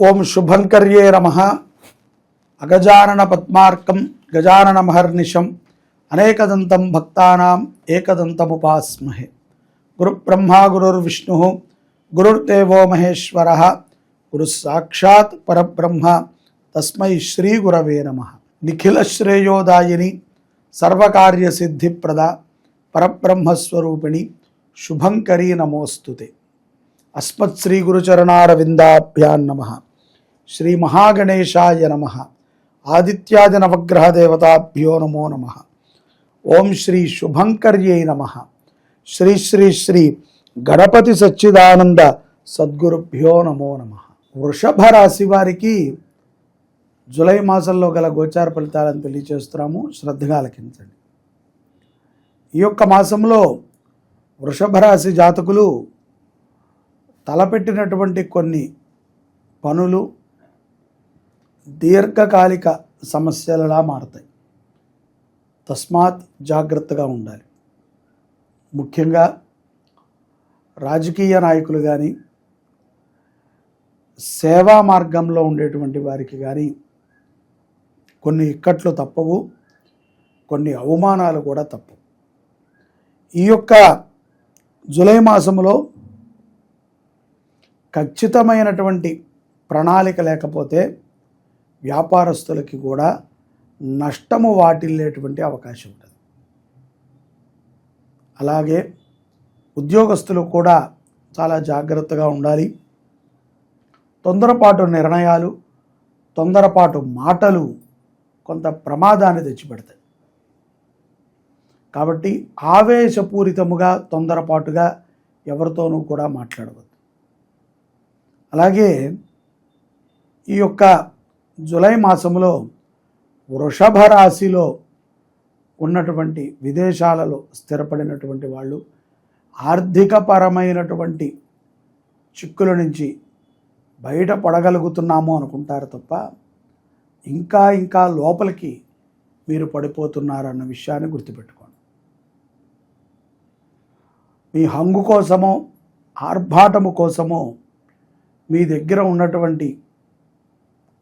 ఓం శుభంకర్యే నమః. అగజానన పద్మార్కం గజానన మహర్నిశం అనేకదంతం భక్తానాం ఏకదంతముపాస్మహే. గురుబ్రహ్మా గురుర్విష్ణు గురుర్దేవో మహేశ్వరః గురు సాక్షాత్ పరబ్రహ్మ తస్మై శ్రీ గురవే నమః. నిఖిల శ్రేయోదాయిని సర్వకార్యసిద్ధిప్రద పరబ్రహ్మస్వరూపిణి శుభంకరీ నమోస్తుతే. అస్మత్ శ్రీ గురుచరణారవిందాభ్యాం నమః. శ్రీ మహాగణేశాయ నమః. ఆదిత్యాది నవగ్రహ దేవతాభ్యో నమో నమః. ఓం శ్రీ శుభంకర్యై నమః. శ్రీ శ్రీ శ్రీ గణపతి సచ్చిదానంద సద్గురుభ్యో నమో నమః. వృషభ రాశి వారికి జూలై మాసంలో గల గోచార ఫలితాలను తెలియచేస్తున్నాము, శ్రద్ధగా ఆలకించండి. ఈ యొక్క మాసంలో వృషభ రాశి జాతకులు తలపెట్టినటువంటి కొన్ని పనులు దీర్ఘకాలిక సమస్యలలా మారతాయి. తస్మాత్ జాగ్రత్తగా ఉండాలి. ముఖ్యంగా రాజకీయ నాయకులు కానీ సేవా మార్గంలో ఉండేటువంటి వారికి కానీ కొన్ని ఇక్కట్లు తప్పవు, కొన్ని అవమానాలు కూడా తప్పవు. ఈ యొక్క జూలై మాసంలో ఖచ్చితమైనటువంటి ప్రణాళిక లేకపోతే వ్యాపారస్తులకి కూడా నష్టము వాటిల్లేటువంటి అవకాశం ఉంటుంది. అలాగే ఉద్యోగస్తులు కూడా చాలా జాగ్రత్తగా ఉండాలి. తొందరపాటు నిర్ణయాలు, తొందరపాటు మాటలు కొంత ప్రమాదాన్ని తెచ్చిపెడతాయి. కాబట్టి ఆవేశపూరితముగా తొందరపాటుగా ఎవరితోనూ కూడా మాట్లాడవద్దు. అలాగే ఈ యొక్క జూలై మాసంలో వృషభ రాశిలో ఉన్నటువంటి విదేశాలలో స్థిరపడినటువంటి వాళ్ళు ఆర్థికపరమైనటువంటి చిక్కుల నుంచి బయటపడగలుగుతున్నాము అనుకుంటారు తప్ప ఇంకా ఇంకా లోపలికి మీరు పడిపోతున్నారన్న విషయాన్ని గుర్తుపెట్టుకోండి. మీ హంగు కోసమో ఆర్భాటము కోసమో మీ దగ్గర ఉన్నటువంటి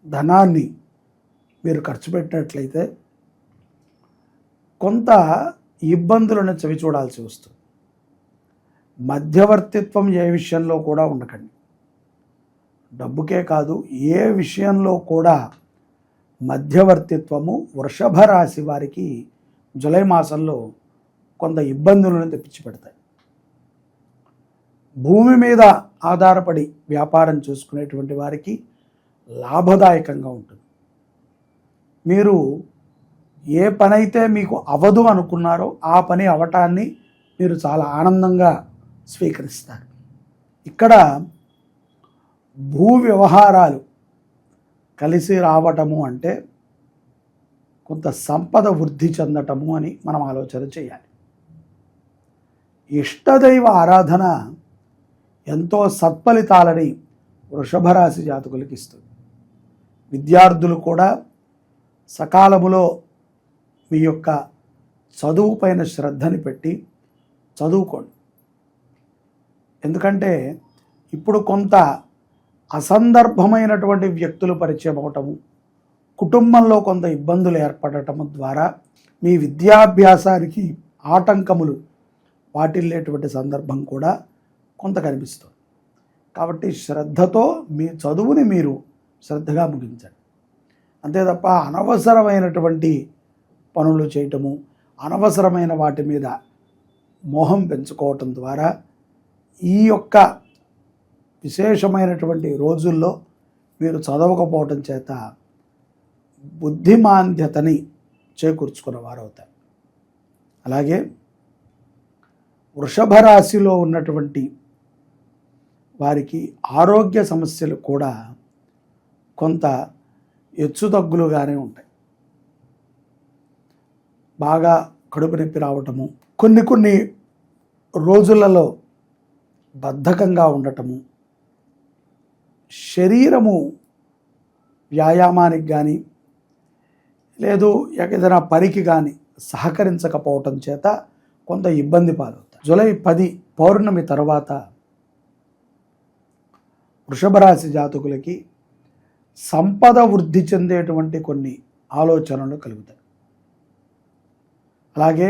ధనాన్ని మీరు ఖర్చు పెట్టినట్లయితే కొంత ఇబ్బందులను చవి చూడాల్సి వస్తుంది. మధ్యవర్తిత్వం ఏ విషయంలో కూడా ఉండకండి. డబ్బుకే కాదు, ఏ విషయంలో కూడా మధ్యవర్తిత్వము వృషభ రాశి వారికి జూలై మాసంలో కొంత ఇబ్బందులను తెప్పించి పెడతాయి. భూమి మీద ఆధారపడి వ్యాపారం చేసుకునేటువంటి వారికి లాభదాయకంగా ఉంటుంది. మీరు ఏ పని అయితే మీకు అవదు అనుకున్నారో ఆ పని అవటాన్ని మీరు చాలా ఆనందంగా స్వీకరిస్తారు. ఇక్కడ భూ వ్యవహారాలు కలిసి రావటము అంటే కొంత సంపద వృద్ధి చెందటము అని మనం ఆలోచన చేయాలి. ఇష్టదైవ ఆరాధన ఎంతో సత్ఫలితాలని వృషభ రాశి జాతకులకి ఇస్తుంది. విద్యార్థులు కూడా సకాలములో మీ యొక్క చదువు పైన శ్రద్ధని పెట్టి చదువుకోండి. ఎందుకంటే ఇప్పుడు కొంత అసందర్భమైనటువంటి వ్యక్తులు పరిచయం అవటము, కుటుంబంలో కొంత ఇబ్బందులు ఏర్పడటము ద్వారా మీ విద్యాభ్యాసానికి ఆటంకములు వాటిల్లేటువంటి సందర్భం కూడా కొంత కనిపిస్తుంది. కాబట్టి శ్రద్ధతో మీ చదువుని మీరు శ్రద్ధగా ముగించండి. అంతే తప్ప అనవసరమైనటువంటి పనులు చేయటము, అనవసరమైన వాటి మీద మోహం పెంచుకోవటం ద్వారా ఈ యొక్క విశేషమైనటువంటి రోజుల్లో మీరు చదవకపోవటం చేత బుద్ధిమాంద్యతని చేకూర్చుకున్న వారు అవుతారు. అలాగే వృషభ రాశిలో ఉన్నటువంటి వారికి ఆరోగ్య సమస్యలు కూడా కొంత హెచ్చుతగ్గులుగానే ఉంటాయి. బాగా కడుపు నొప్పి రావటము, కొన్ని రోజులలో బద్ధకంగా ఉండటము, శరీరము వ్యాయామానికి కానీ లేదు ఏదైనా పనికి కానీ సహకరించకపోవటం చేత కొంత ఇబ్బంది పాలవుతారు. జూలై 10 పౌర్ణమి తర్వాత వృషభ రాశి జాతకులకి సంపద వృద్ధి చెందేటువంటి కొన్ని ఆలోచనలు కలుగుతాయి. అలాగే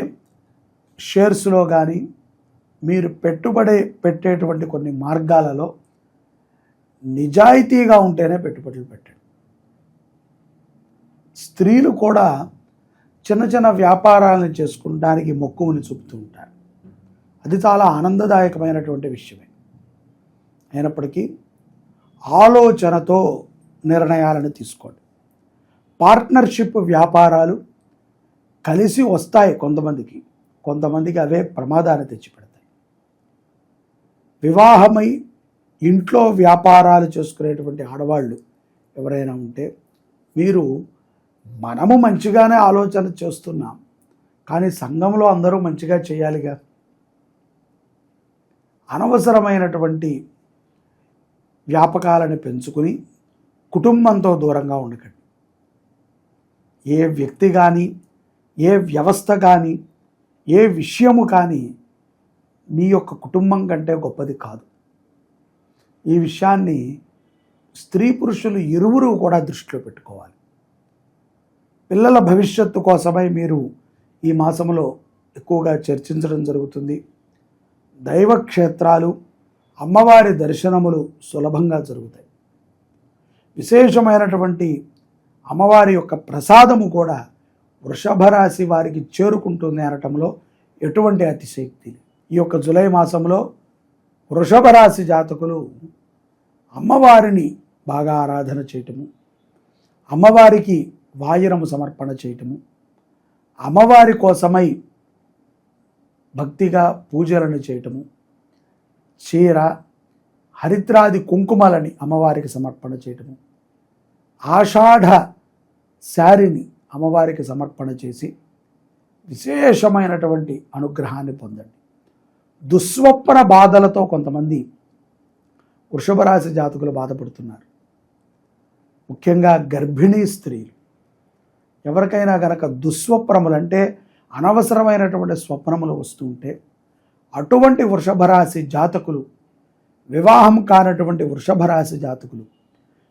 షేర్స్లో కానీ మీరు పెట్టుబడి పెట్టేటువంటి కొన్ని మార్గాలలో నిజాయితీగా ఉంటేనే పెట్టుబడులు పెట్టండి. స్త్రీలు కూడా చిన్న చిన్న వ్యాపారాలను చేసుకుంటానికి మక్కువని చూపుతూ ఉంటారు. అది చాలా ఆనందదాయకమైనటువంటి విషయమే. అయినప్పటికీ ఆలోచనతో నిర్ణయాలను తీసుకోండి. పార్ట్నర్షిప్ వ్యాపారాలు కలిసి వస్తాయి కొంతమందికి అవే ప్రమాదాన్ని తెచ్చిపెడతాయి. వివాహమై ఇంట్లో వ్యాపారాలు చేసుకునేటువంటి ఆడవాళ్ళు ఎవరైనా ఉంటే మీరు మనము మంచిగానే ఆలోచన చేస్తున్నాం, కానీ సంఘంలో అందరూ మంచిగా చేయాలిగా. అనవసరమైనటువంటి వ్యాపకాలను పెంచుకుని కుటుంబంతో దూరంగా ఉండకండి. ఏ వ్యక్తి కానీ, ఏ వ్యవస్థ కానీ, ఏ విషయము కానీ మీ యొక్క కుటుంబం కంటే గొప్పది కాదు. ఈ విషయాన్ని స్త్రీ పురుషులు ఇరువురు కూడా దృష్టిలో పెట్టుకోవాలి. పిల్లల భవిష్యత్తు కోసమై మీరు ఈ మాసంలో ఎక్కువగా చర్చించడం జరుగుతుంది. దైవ క్షేత్రాలు, అమ్మవారి దర్శనములు సులభంగా జరుగుతాయి. విశేషమైనటువంటి అమ్మవారి యొక్క ప్రసాదము కూడా వృషభ రాశి వారికి చేరుకుంటుంది అనటంలో ఎటువంటి అతిశయోక్తి. ఈ యొక్క జూలై మాసంలో వృషభ రాశి జాతకులు అమ్మవారిని బాగా ఆరాధన చేయటము, అమ్మవారికి వాయినము సమర్పణ చేయటము, అమ్మవారి కోసమై భక్తిగా పూజలను చేయటము, చీర హరిద్రాది కుంకుమలని అమ్మవారికి సమర్పణ చేయటము, ఆషాఢ శారీని అమ్మవారికి సమర్పణ చేసి విశేషమైనటువంటి అనుగ్రహాన్ని పొందండి. దుస్వప్న బాధలతో కొంతమంది వృషభ రాశి జాతకులు బాధపడుతున్నారు. ముఖ్యంగా గర్భిణీ స్త్రీలు. ఎవరికైనా గనక దుస్వప్నములు అంటే అనవసరమైనటువంటి స్వప్నములు వస్తూ ఉంటే అటువంటి వృషభ రాశి జాతకులు, వివాహం కానటువంటి వృషభ రాశి జాతకులు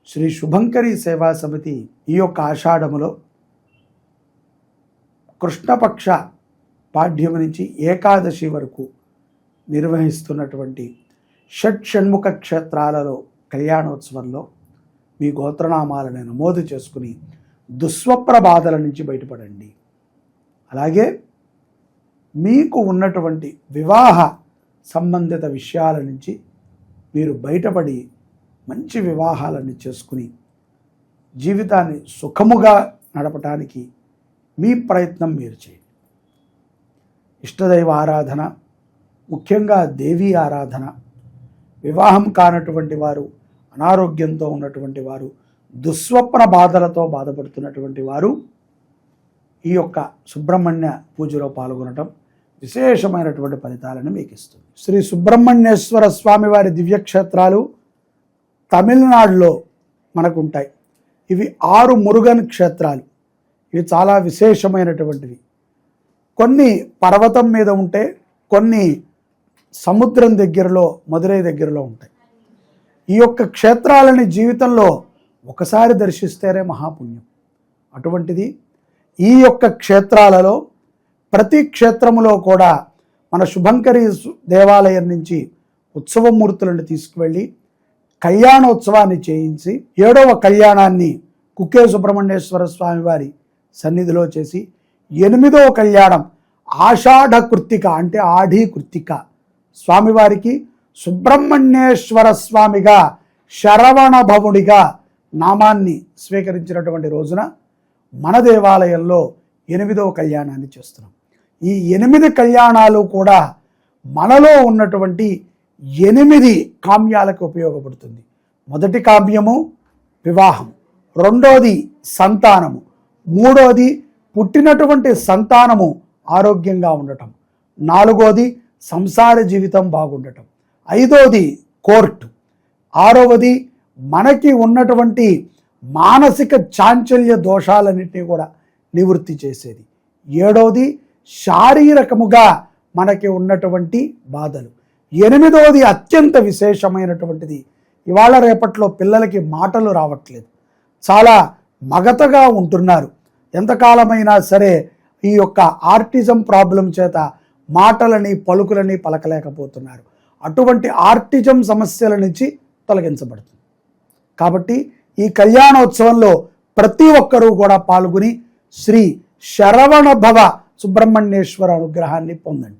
శ్రీ శుభంకరి సేవా సమితి ఈ యొక్క ఆషాఢములో కృష్ణపక్ష పాడ్యము నుంచి ఏకాదశి వరకు నిర్వహిస్తున్నటువంటి షణ్ముఖ క్షేత్రాలలో కళ్యాణోత్సవంలో మీ గోత్రనామాలను నమోదు చేసుకుని దుస్వప్న బాధల నుంచి బయటపడండి. అలాగే మీకు ఉన్నటువంటి వివాహ సంబంధిత విషయాల నుంచి మీరు బయటపడి మంచి వివాహాలను చేసుకుని జీవితాన్ని సుఖముగా నడపటానికి మీ ప్రయత్నం మీరు చేయండి. ఇష్టదైవ ఆరాధన, ముఖ్యంగా దేవీ ఆరాధన, వివాహం కానటువంటి వారు, అనారోగ్యంతో ఉన్నటువంటి వారు, దుస్వప్న బాధలతో బాధపడుతున్నటువంటి వారు ఈ యొక్క సుబ్రహ్మణ్య పూజలో పాల్గొనటం విశేషమైనటువంటి ఫలితాలను మీకు ఇస్తుంది. శ్రీ సుబ్రహ్మణ్యేశ్వర స్వామి వారి దివ్యక్షేత్రాలు తమిళనాడులో మనకు ఉంటాయి. ఇవి 6 మురుగన్ క్షేత్రాలు. ఇవి చాలా విశేషమైనటువంటివి. కొన్ని పర్వతం మీద ఉంటే, కొన్ని సముద్రం దగ్గరలో, మదురై దగ్గరలో ఉంటాయి. ఈ యొక్క క్షేత్రాలని జీవితంలో ఒకసారి దర్శిస్తేనే మహాపుణ్యం. అటువంటిది ఈ యొక్క క్షేత్రాలలో ప్రతి క్షేత్రములో కూడా మన శుభంకరి దేవాలయం నుంచి ఉత్సవమూర్తులను తీసుకువెళ్ళి కళ్యాణోత్సవాన్ని చేయించి 7వ కళ్యాణాన్ని కుక్కే సుబ్రహ్మణ్యేశ్వర స్వామి వారి సన్నిధిలో చేసి 8వ కళ్యాణం ఆషాఢ కృత్తిక అంటే ఆఢీ కృత్తిక స్వామివారికి సుబ్రహ్మణ్యేశ్వర స్వామిగా శరవణ భవుడిగా నామాన్ని స్వీకరించినటువంటి రోజున మన దేవాలయంలో 8వ కళ్యాణాన్ని చేస్తున్నాం. ఈ 8 కళ్యాణాలు కూడా మనలో ఉన్నటువంటి 8 కామ్యాలకు ఉపయోగపడుతుంది. మొదటి కామ్యము వివాహం, రెండోది సంతానము, మూడోది పుట్టినటువంటి సంతానము ఆరోగ్యంగా ఉండటం, నాలుగోది సంసార జీవితం బాగుండటం, ఐదోది కోర్టు, ఆరవది మనకి ఉన్నటువంటి మానసిక చాంచల్య దోషాలన్నింటినీ కూడా నివృత్తి చేసేది, ఏడవది శారీరకముగా మనకి ఉన్నటువంటి బాధలు, 8వది అత్యంత విశేషమైనటువంటిది. ఇవాళ రేపట్లో పిల్లలకి మాటలు రావట్లేదు. చాలా మగతగా ఉంటున్నారు. ఎంతకాలమైనా సరే ఈ యొక్క ఆర్టిజం ప్రాబ్లం చేత మాటలని పలుకులని పలకలేకపోతున్నారు. అటువంటి ఆర్టిజం సమస్యల నుంచి తొలగించబడుతుంది. కాబట్టి ఈ కళ్యాణోత్సవంలో ప్రతి ఒక్కరూ కూడా పాల్గొని శ్రీ శరవణ భవ సుబ్రహ్మణ్యేశ్వర అనుగ్రహాన్ని పొందండి.